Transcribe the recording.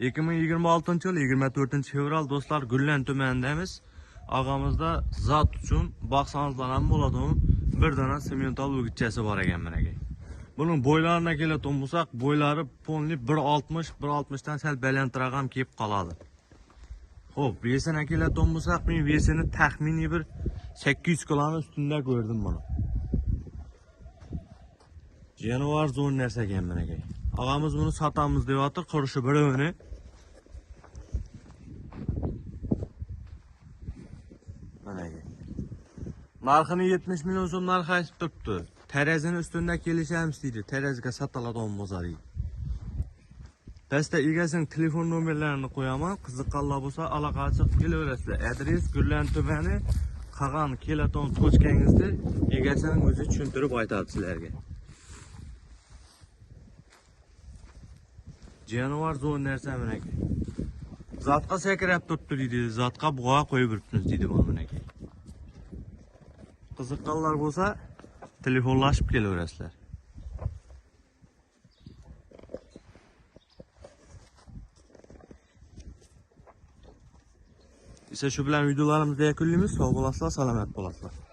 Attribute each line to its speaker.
Speaker 1: 2026 yıl 24 fevral dostlar Güllen tümenindemiz. Ağamızda zat üçün baksanızlar hem buladığım bir tane simental ülgütçesi var eken menege. Bunun boylarına keleten bulsak boyları ponli 1.60-1.60'dan sel belentırağam kiyip kaladı. Hop, vesine keleten bulsak ben vesini tahmini bir 800 kilonun üstünde gördüm bunu. Canavar zor nerse eken menege. Ağamız bunu satamız diye atır, kuruşu bir öne. Narxını 70 milyon so'm narx aytib turibdi. Terazini üstünde kelishamiz deydi. Teraziga sataladi olmazari. Pastda egasining telefon nomerlarini qo'yaman. Qiziqqanlar bo'lsa aloqa chiqib kelaverasizlar. Adres Gullan tumani, Qag'an Kelaton tochkangizda egasining o'zi tushuntirib aytadi sizlarga. Jonivar zo'r narsa menaki. Zatqa sakrab turibdi deydi. Zatqa bug'a qo'yib yuribmiz deydi bu menaki. Qiziqqanlar bo'lsa telefonlashib kelaverasizlar. Ise shu bilan videolarimizni yakunlaymiz. Sog' bo'lasizlar, salomat bo'lasizlar.